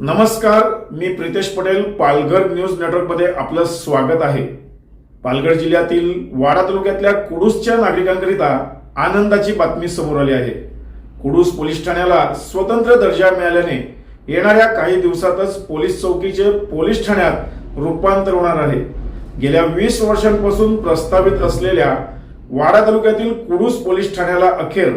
नमस्कार, मी प्रितेश पटेल. पालघर न्यूज नेटवर्कमध्ये आपलं स्वागत आहे. पालघर जिल्ह्यातील वाडा तालुक्यातल्या कुडूसच्या नागरिकांकरिता आनंदाची बातमी समोर आली आहे. कुडूस पोलीस ठाण्याला स्वतंत्र दर्जा मिळाल्याने येणाऱ्या काही दिवसातच पोलीस चौकीचे पोलीस ठाण्यात रूपांतर होणार आहे. गेल्या 20 वर्षांपासून प्रस्तावित असलेल्या वाडा तालुक्यातील कुडूस पोलीस ठाण्याला अखेर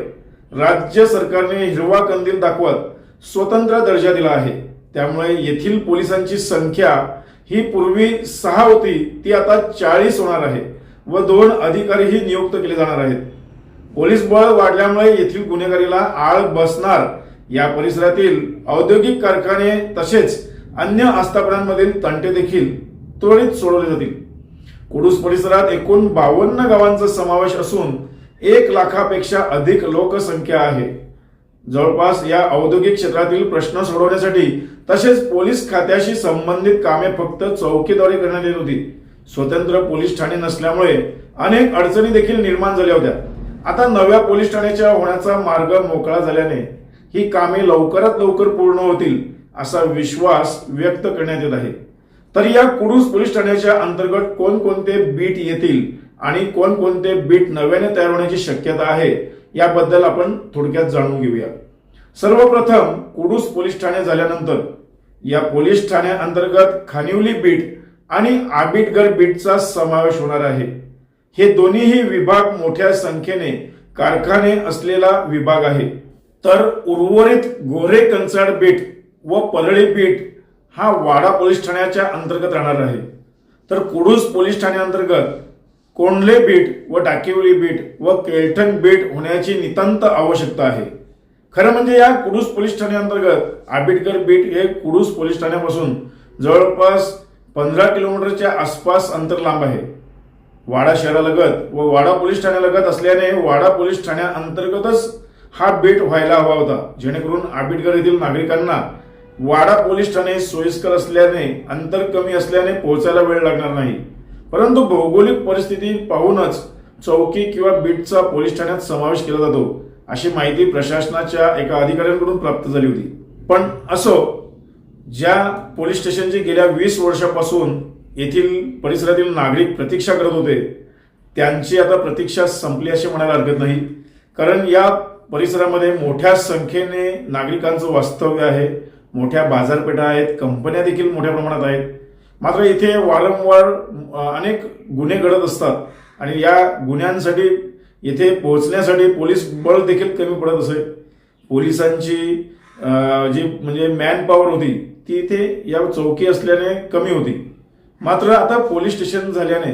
राज्य सरकारने हिरवा कंदील दाखवत स्वतंत्र दर्जा दिला आहे. त्यामुळे येथील पोलिसांची संख्या ही पूर्वी 6 होती ती आता 40 होणार आहे व 2 अधिकारीही नियुक्त केले जाणार आहेत. पोलीस बळ वाढल्यामुळे येथील गुन्हेगारीला आळ बसणार. या परिसरातील औद्योगिक कारखाने तसेच अन्य आस्थापनांमधील तंटे देखील त्वरित सोडवले जातील. कुडूस परिसरात एकूण 52 गावांचा समावेश असून 1 लाखापेक्षा अधिक लोकसंख्या आहे. जवळपास या औद्योगिक क्षेत्रातील प्रश्न सोडवण्यासाठी तसेच पोलीस खात्याशी संबंधित कामे फक्त चौकीद्वारे करण्यात येत होती. स्वतंत्र पोलीस ठाणे नसल्यामुळे अनेक अडचणी देखील निर्माण झाल्या होत्या. आता नव्या पोलीस ठाण्याच्या होण्याचा मार्ग मोकळा झाल्याने ही कामे लवकरात लवकर पूर्ण होतील असा विश्वास व्यक्त करण्यात येत आहे. तर या कुडूस पोलीस ठाण्याच्या अंतर्गत कोणकोणते बीट येतील आणि कोणकोणते बीट नव्याने तयार होण्याची शक्यता आहे याबद्दल आपण थोडक्यात जाणून घेऊया. सर्वप्रथम कुडूस पोलीस ठाणे झाल्यानंतर या पोलीस ठाण्या अंतर्गत खानिवली बीट आणि आबिटगर बीटचा समावेश होणार आहे. हे दोन्हीही विभाग मोठ्या संख्येने कारखाने असलेला विभाग आहे. तर उर्वरित गोरे कंचाड बीट व पलळी बीट हा वाडा पोलीस ठाण्याच्या अंतर्गत राहणार आहे. तर कुडूस पोलीस ठाण्याअंतर्गत कोंडले बीट व टाकिवली बीट व केळठण बीट होण्याची नितांत आवश्यकता आहे. खरं म्हणजे या कुडूस पोलीस ठाण्याअंतर्गत आबिटगर बीट हे कुडूस पोलीस ठाण्यापासून जवळपास 15 किलोमीटरच्या आसपास अंतर लांब आहे. वाडा शहरालगत व वाडा पोलीस ठाण्यालगत असल्याने वाडा पोलीस ठाण्याअंतर्गतच हा बीट व्हायला हवा होता, जेणेकरून आबिटगर येथील नागरिकांना वाडा पोलीस ठाणे सोयीस्कर असल्याने अंतर कमी असल्याने पोहोचायला वेळ लागणार नाही. परंतु भौगोलिक परिस्थिती पाहूनच चौकी किंवा बीटचा पोलीस ठाण्यात समावेश केला जातो अशी माहिती प्रशासनाच्या एका अधिकाऱ्यांकडून प्राप्त झाली होती. पण असो, ज्या पोलीस स्टेशनची गेल्या 20 वर्षापासून येथील परिसरातील नागरिक प्रतीक्षा करत होते त्यांची आता प्रतीक्षा संपली असे म्हणायला हरकत नाही. कारण या परिसरामध्ये मोठ्या संख्येने नागरिकांचं वास्तव्य आहे, मोठ्या बाजारपेठा आहेत, कंपन्या देखील मोठ्या प्रमाणात आहेत. मात्र इथे वारंवार अनेक गुन्हे घडत असतात आणि या गुन्ह्यांसाठी येथे पोहोचण्यासाठी पोलीस बळ देखील कमी पडत असे. पोलिसांची जी म्हणजे मॅन पॉवर होती ती इथे या चौकी असल्याने कमी होती. मात्र आता पोलीस स्टेशन झाल्याने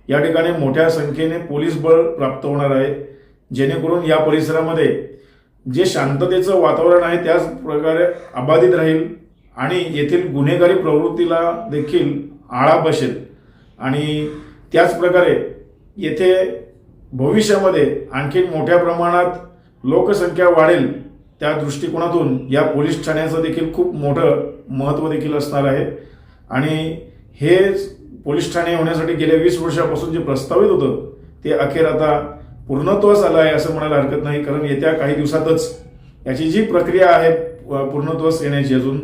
या ठिकाणी मोठ्या संख्येने पोलीस बळ प्राप्त होणार आहे, जेणेकरून या परिसरामध्ये जे शांततेचं वातावरण आहे त्याच प्रकारे अबाधित राहील आणि येथील गुन्हेगारी प्रवृत्तीला देखील आळा बसेल. आणि त्याच प्रकारे येथे भविष्यामध्ये आणखी मोठ्या प्रमाणात लोकसंख्या वाढेल. त्या दृष्टिकोनातून या पोलीस ठाण्याचं देखील खूप मोठं महत्त्व देखील असणार आहे. आणि हे पोलीस ठाणे होण्यासाठी गेल्या 20 वर्षापासून जे प्रस्तावित होतं ते अखेर आता पूर्णत्वास आलं आहे असं म्हणायला हरकत नाही. कारण येत्या काही दिवसातच याची जी प्रक्रिया आहे पूर्णत्वास येण्याची, अजून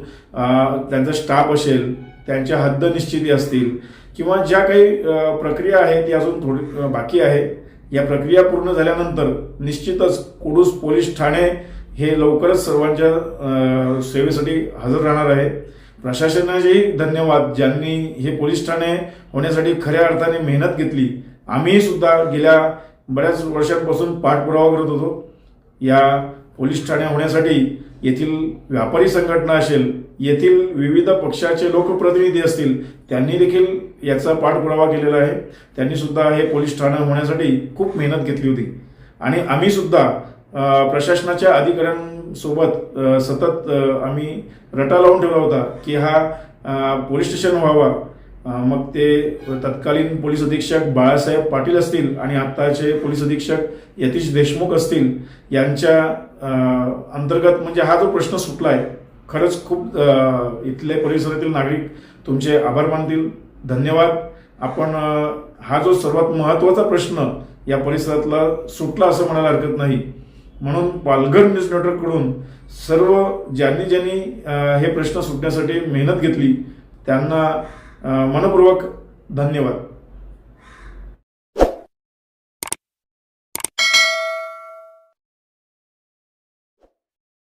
त्यांचा स्टाफ असेल, त्यांच्या हद्द निश्चिती असतील किंवा ज्या काही प्रक्रिया आहेत ती अजून थोडी बाकी आहे. या प्रक्रिया पूर्ण झाल्यानंतर निश्चितच कुडूस पोलीस ठाणे हे लवकरच सर्वांच्या सेवेसाठी हजर राहणार आहे. प्रशासनाचेही धन्यवाद, ज्यांनी हे पोलीस ठाणे होण्यासाठी खऱ्या अर्थाने मेहनत घेतली. आम्ही सुद्धा गेल्या बऱ्याच वर्षांपासून पाठपुरावा करत होतो. या पोलीस ठाणे होण्यासाठी येथील व्यापारी संघटना असेल, येथील विविध पक्षाचे लोकप्रतिनिधी असतील, त्यांनी देखील याचा पाठपुरावा केलेला आहे. त्यांनी सुद्धा हे पोलीस ठाणे होण्यासाठी खूप मेहनत घेतली होती. आणि आम्ही सुद्धा प्रशासनाच्या अधिकाऱ्यांसोबत सतत आम्ही रटा लावून ठेवला होता की हा पोलीस स्टेशन व्हावा. मग ते तत्कालीन पोलीस अधीक्षक बाळासाहेब पाटील असतील आणि आत्ताचे पोलीस अधीक्षक यतीश देशमुख असतील यांच्या अंतर्गत म्हणजे हा जो प्रश्न सुटला आहे, खरंच खूप इथले परिसरातील नागरिक तुमचे आभार मानतील. धन्यवाद. आपण हा जो सर्वात महत्त्वाचा प्रश्न या परिसरातला सुटला असं म्हणायला हरकत नाही. म्हणून पालघर न्यूज नेटवर्ककडून सर्व ज्यांनी हे प्रश्न सुटण्यासाठी मेहनत घेतली त्यांना मनपूर्वक धन्यवाद.